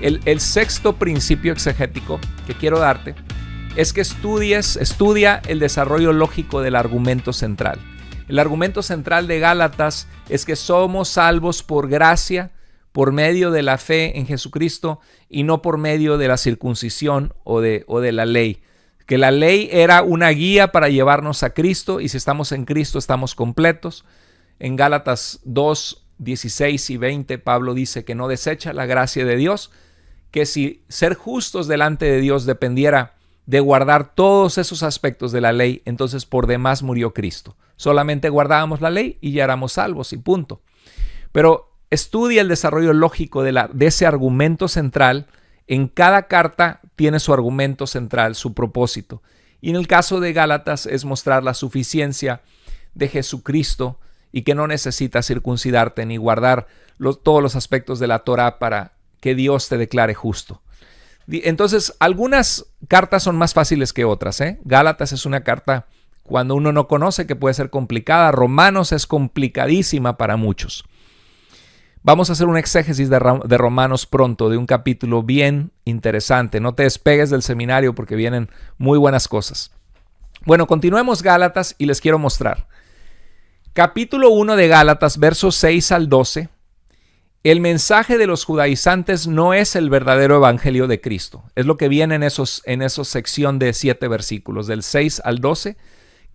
El sexto principio exegético que quiero darte es que estudia el desarrollo lógico del argumento central. El argumento central de Gálatas es que somos salvos por gracia, por medio de la fe en Jesucristo y no por medio de la circuncisión o de la ley. Que la ley era una guía para llevarnos a Cristo y si estamos en Cristo estamos completos. En Gálatas 2, 16 y 20 Pablo dice que no desecha la gracia de Dios, que si ser justos delante de Dios dependiera de guardar todos esos aspectos de la ley, entonces por demás murió Cristo. Solamente guardábamos la ley y ya éramos salvos y punto. Pero estudia el desarrollo lógico de ese argumento central. En cada carta tiene su argumento central, su propósito. Y en el caso de Gálatas es mostrar la suficiencia de Jesucristo y que no necesitas circuncidarte ni guardar todos los aspectos de la Torá para que Dios te declare justo. Entonces, algunas cartas son más fáciles que otras, ¿eh? Gálatas es una carta cuando uno no conoce que puede ser complicada. Romanos es complicadísima para muchos. Vamos a hacer un exégesis de Romanos pronto, de un capítulo bien interesante. No te despegues del seminario porque vienen muy buenas cosas. Bueno, continuemos Gálatas y les quiero mostrar. Capítulo 1 de Gálatas, versos 6 al 12. El mensaje de los judaizantes no es el verdadero evangelio de Cristo. Es lo que viene en esos sección de 7 versículos, del 6 al 12,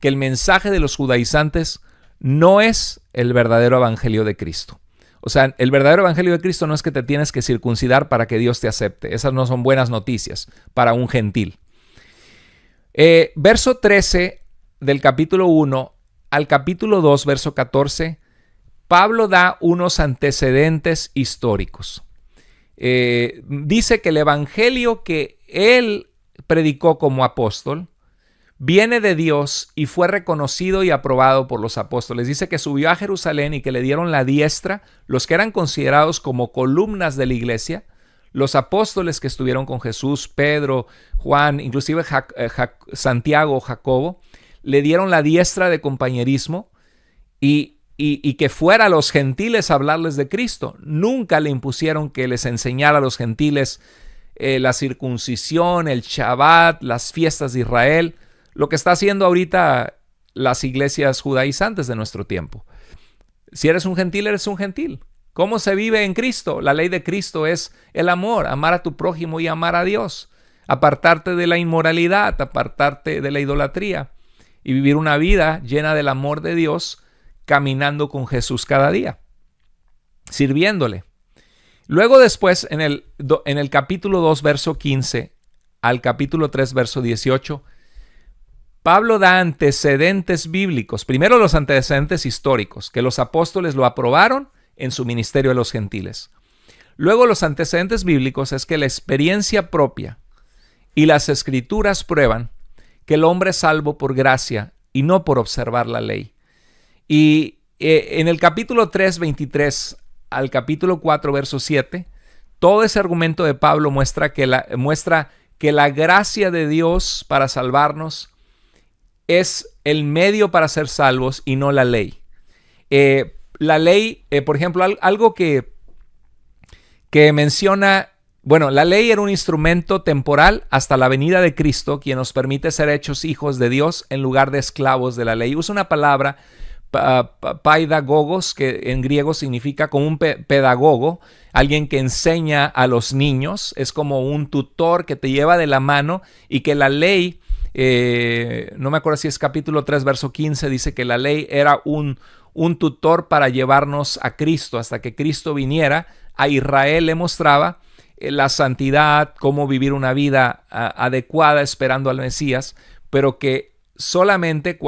que el mensaje de los judaizantes no es el verdadero evangelio de Cristo. O sea, el verdadero evangelio de Cristo no es que te tienes que circuncidar para que Dios te acepte. Esas no son buenas noticias para un gentil. Verso 13 del capítulo 1 al capítulo 2, verso 14, Pablo da unos antecedentes históricos. Dice que el evangelio que él predicó como apóstol viene de Dios y fue reconocido y aprobado por los apóstoles. Dice que subió a Jerusalén y que le dieron la diestra los que eran considerados como columnas de la iglesia, los apóstoles que estuvieron con Jesús, Pedro, Juan, inclusive Santiago, Jacobo, le dieron la diestra de compañerismo y que fuera a los gentiles a hablarles de Cristo. Nunca le impusieron que les enseñara a los gentiles la circuncisión, el Shabbat, las fiestas de Israel, lo que está haciendo ahorita las iglesias judaizantes de nuestro tiempo. Si eres un gentil, eres un gentil. ¿Cómo se vive en Cristo? La ley de Cristo es el amor, amar a tu prójimo y amar a Dios, apartarte de la inmoralidad, apartarte de la idolatría y vivir una vida llena del amor de Dios, caminando con Jesús cada día, sirviéndole. Luego después, en el capítulo 2, verso 15, al capítulo 3, verso 18, Pablo da antecedentes bíblicos. Primero los antecedentes históricos, que los apóstoles lo aprobaron en su ministerio a los gentiles. Luego los antecedentes bíblicos es que la experiencia propia y las escrituras prueban que el hombre es salvo por gracia y no por observar la ley. Y en el capítulo 3, 23 al capítulo 4, verso 7, todo ese argumento de Pablo muestra que la gracia de Dios para salvarnos es el medio para ser salvos y no la ley. La ley, por ejemplo, algo que menciona, bueno, la ley era un instrumento temporal hasta la venida de Cristo, quien nos permite ser hechos hijos de Dios en lugar de esclavos de la ley. Usa una palabra, paidagogos, que en griego significa como un pedagogo, alguien que enseña a los niños, es como un tutor que te lleva de la mano y que la ley, no me acuerdo si es capítulo 3, verso 15, dice que la ley era un tutor para llevarnos a Cristo hasta que Cristo viniera. A Israel le mostraba la santidad, cómo vivir una vida adecuada esperando al Mesías, pero que solamente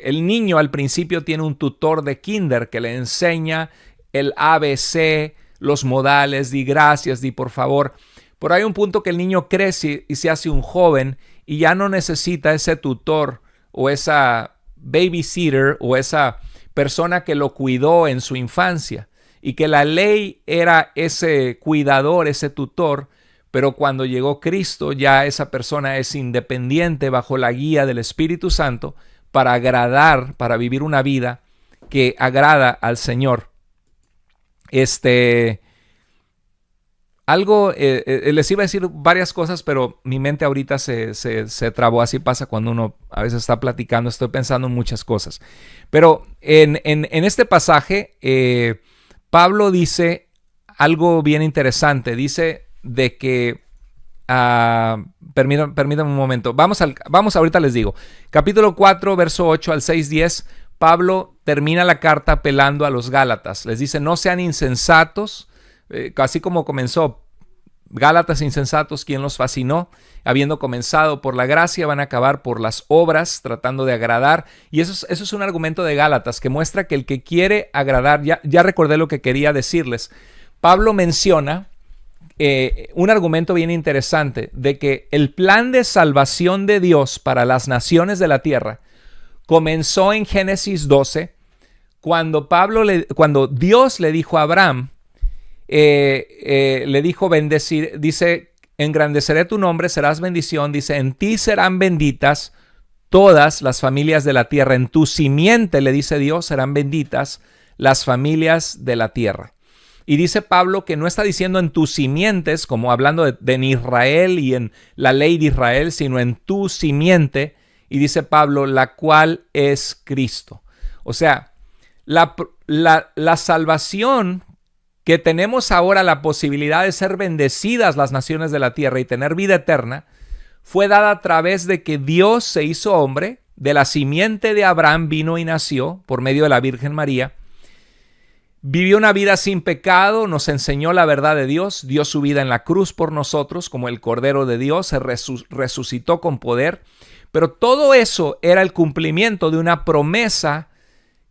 el niño al principio tiene un tutor de kinder que le enseña el ABC, los modales, di gracias, di por favor. Pero hay un punto que el niño crece y se hace un joven y ya no necesita ese tutor o esa babysitter o esa persona que lo cuidó en su infancia, y que la ley era ese cuidador, ese tutor, pero cuando llegó Cristo ya esa persona es independiente bajo la guía del Espíritu Santo para agradar, para vivir una vida que agrada al Señor. les iba a decir varias cosas, pero mi mente ahorita se trabó. Así pasa cuando uno a veces está platicando, estoy pensando en muchas cosas. Pero en este pasaje, Pablo dice algo bien interesante. Dice de que, permítanme un momento, vamos ahorita les digo. Capítulo 4, verso 8 al 6, 10, Pablo termina la carta apelando a los Gálatas. Les dice, no sean insensatos, así como comenzó. Gálatas insensatos, ¿quién los fascinó? Habiendo comenzado por la gracia, van a acabar por las obras, tratando de agradar. Y eso es un argumento de Gálatas que muestra que el que quiere agradar, ya recordé lo que quería decirles. Pablo menciona un argumento bien interesante de que el plan de salvación de Dios para las naciones de la tierra comenzó en Génesis 12, cuando Dios le dijo a Abraham, le dijo bendecir, dice, engrandeceré tu nombre, serás bendición, dice, en ti serán benditas todas las familias de la tierra, en tu simiente, le dice Dios, serán benditas las familias de la tierra. Y dice Pablo que no está diciendo en tus simientes, como hablando de en Israel y en la ley de Israel, sino en tu simiente, y dice Pablo, la cual es Cristo. O sea, la salvación que tenemos ahora, la posibilidad de ser bendecidas las naciones de la tierra y tener vida eterna, fue dada a través de que Dios se hizo hombre, de la simiente de Abraham vino y nació por medio de la Virgen María, vivió una vida sin pecado, nos enseñó la verdad de Dios, dio su vida en la cruz por nosotros como el Cordero de Dios, se resucitó con poder, pero todo eso era el cumplimiento de una promesa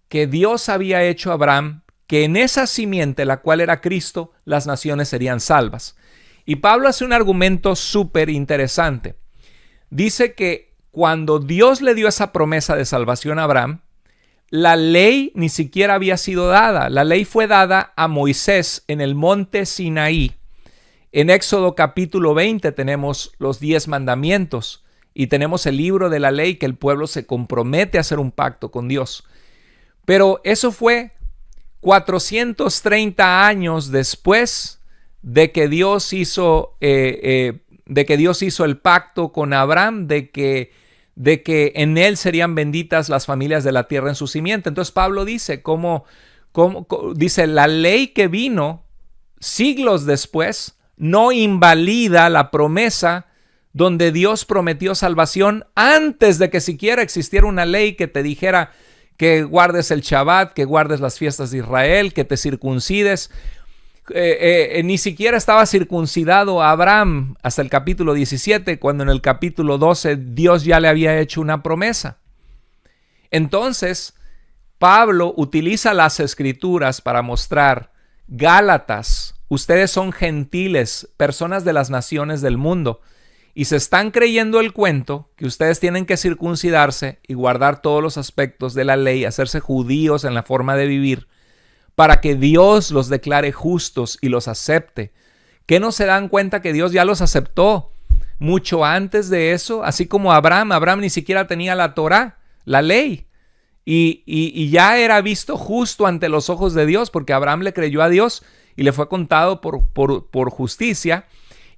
que Dios había hecho a Abraham, que en esa simiente, la cual era Cristo, las naciones serían salvas. Y Pablo hace un argumento súper interesante. Dice que cuando Dios le dio esa promesa de salvación a Abraham, la ley ni siquiera había sido dada. La ley fue dada a Moisés en el monte Sinaí. En Éxodo capítulo 20 tenemos los 10 mandamientos y tenemos el libro de la ley que el pueblo se compromete a hacer un pacto con Dios. Pero eso fue 430 años después de que Dios hizo el pacto con Abraham, de que en él serían benditas las familias de la tierra en su simiente. Entonces Pablo dice, dice, la ley que vino siglos después no invalida la promesa donde Dios prometió salvación antes de que siquiera existiera una ley que te dijera que guardes el Shabbat, que guardes las fiestas de Israel, que te circuncides. Ni siquiera estaba circuncidado Abraham hasta el capítulo 17, cuando en el capítulo 12 Dios ya le había hecho una promesa. Entonces, Pablo utiliza las escrituras para mostrar, Gálatas, ustedes son gentiles, personas de las naciones del mundo, y se están creyendo el cuento que ustedes tienen que circuncidarse y guardar todos los aspectos de la ley, hacerse judíos en la forma de vivir, para que Dios los declare justos y los acepte. ¿Qué no se dan cuenta que Dios ya los aceptó mucho antes de eso? Así como Abraham ni siquiera tenía la Torá, la ley, y ya era visto justo ante los ojos de Dios, porque Abraham le creyó a Dios y le fue contado por justicia,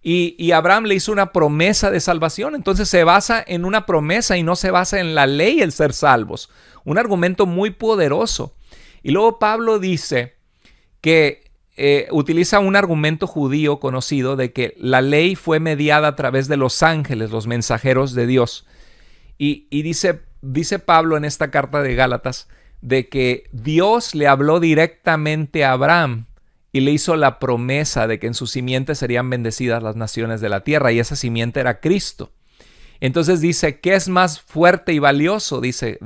y Abraham le hizo una promesa de salvación. Entonces se basa en una promesa y no se basa en la ley el ser salvos. Un argumento muy poderoso. Y luego Pablo dice que utiliza un argumento judío conocido de que la ley fue mediada a través de los ángeles, los mensajeros de Dios. Y dice Pablo en esta carta de Gálatas de que Dios le habló directamente a Abraham y le hizo la promesa de que en su simiente serían bendecidas las naciones de la tierra, y esa simiente era Cristo. Entonces dice, ¿qué es más fuerte y valioso? Dice,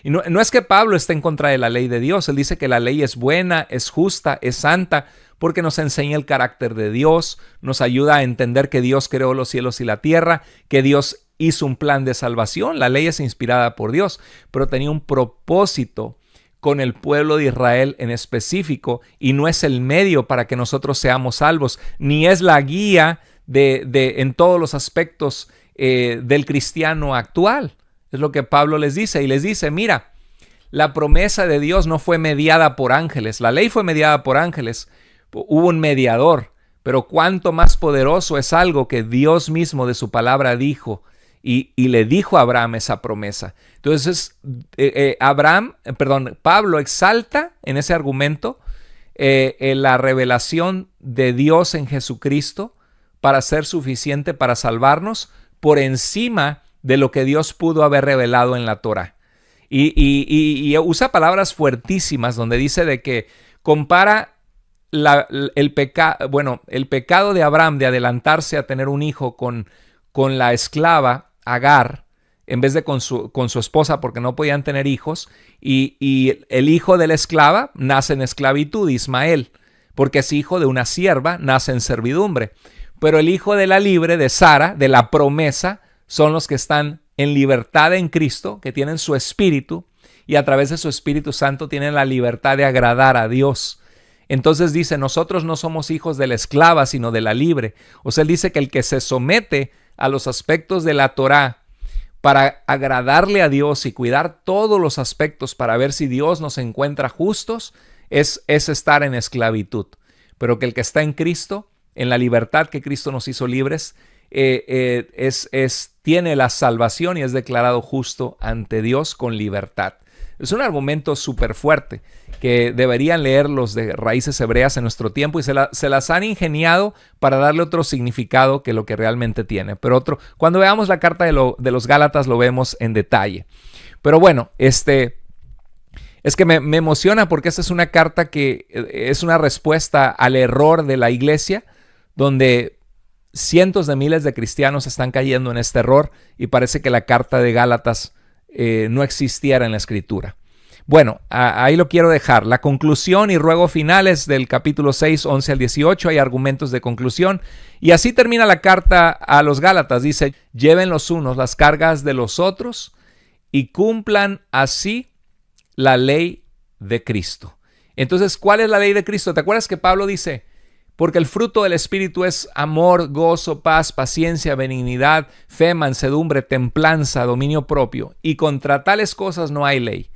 y no es que Pablo esté en contra de la ley de Dios. Él dice que la ley es buena, es justa, es santa, porque nos enseña el carácter de Dios, nos ayuda a entender que Dios creó los cielos y la tierra, que Dios hizo un plan de salvación. La ley es inspirada por Dios, pero tenía un propósito con el pueblo de Israel en específico, y no es el medio para que nosotros seamos salvos, ni es la guía en todos los aspectos del cristiano actual. Es lo que Pablo les dice, y les dice, mira, la promesa de Dios no fue mediada por ángeles, la ley fue mediada por ángeles, hubo un mediador, pero cuánto más poderoso es algo que Dios mismo de su palabra dijo y le dijo a Abraham esa promesa. Entonces, Pablo exalta en ese argumento la revelación de Dios en Jesucristo para ser suficiente para salvarnos por encima de lo que Dios pudo haber revelado en la Torá. Y usa palabras fuertísimas donde dice de que compara el pecado de Abraham de adelantarse a tener un hijo con la esclava Agar, en vez de con su esposa, porque no podían tener hijos, y el hijo de la esclava nace en esclavitud, Ismael, porque es hijo de una sierva, nace en servidumbre. Pero el hijo de la libre, de Sara, de la promesa, son los que están en libertad en Cristo, que tienen su espíritu, y a través de su Espíritu Santo tienen la libertad de agradar a Dios. Entonces dice, nosotros no somos hijos de la esclava, sino de la libre. O sea, él dice que el que se somete a los aspectos de la Torá para agradarle a Dios y cuidar todos los aspectos para ver si Dios nos encuentra justos, es estar en esclavitud. Pero que el que está en Cristo, en la libertad que Cristo nos hizo libres, tiene la salvación y es declarado justo ante Dios con libertad. Es un argumento súper fuerte que deberían leer los de raíces hebreas en nuestro tiempo y se las han ingeniado para darle otro significado que lo que realmente tiene. Pero cuando veamos la carta de los Gálatas lo vemos en detalle. Pero bueno, es que me emociona porque esta es una carta que es una respuesta al error de la iglesia, donde cientos de miles de cristianos están cayendo en este error y parece que la carta de Gálatas no existiera en la Escritura. Bueno, ahí lo quiero dejar. La conclusión y ruego finales del capítulo 6, 11 al 18. Hay argumentos de conclusión. Y así termina la carta a los Gálatas. Dice, lleven los unos las cargas de los otros y cumplan así la ley de Cristo. Entonces, ¿cuál es la ley de Cristo? ¿Te acuerdas que Pablo dice? Porque el fruto del Espíritu es amor, gozo, paz, paciencia, benignidad, fe, mansedumbre, templanza, dominio propio. Y contra tales cosas no hay ley.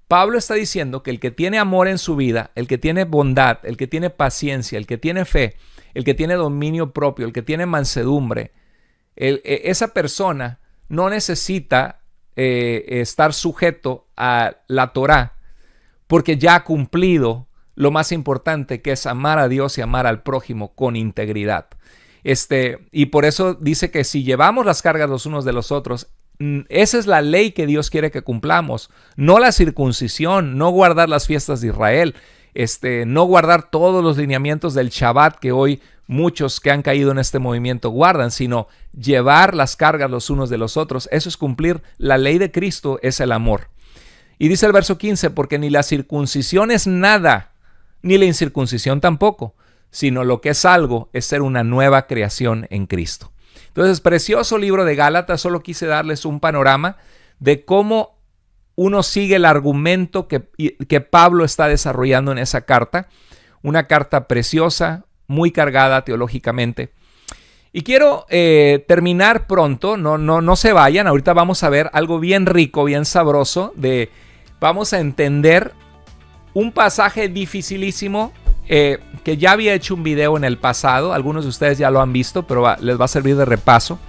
Pablo está diciendo que el que tiene amor en su vida, el que tiene bondad, el que tiene paciencia, el que tiene fe, el que tiene dominio propio, el que tiene mansedumbre, esa persona no necesita estar sujeto a la Torá porque ya ha cumplido lo más importante, que es amar a Dios y amar al prójimo con integridad. Y por eso dice que si llevamos las cargas los unos de los otros, esa es la ley que Dios quiere que cumplamos, no la circuncisión, no guardar las fiestas de Israel, no guardar todos los lineamientos del Shabbat que hoy muchos que han caído en este movimiento guardan, sino llevar las cargas los unos de los otros. Eso es cumplir la ley de Cristo, es el amor. Y dice el verso 15, porque ni la circuncisión es nada, ni la incircuncisión tampoco, sino lo que es algo es ser una nueva creación en Cristo. Entonces, precioso libro de Gálatas, solo quise darles un panorama de cómo uno sigue el argumento que Pablo está desarrollando en esa carta. Una carta preciosa, muy cargada teológicamente. Y quiero terminar pronto, no se vayan, ahorita vamos a ver algo bien rico, bien sabroso, vamos a entender un pasaje dificilísimo que ya había hecho un video en el pasado, algunos de ustedes ya lo han visto, pero les va a servir de repaso.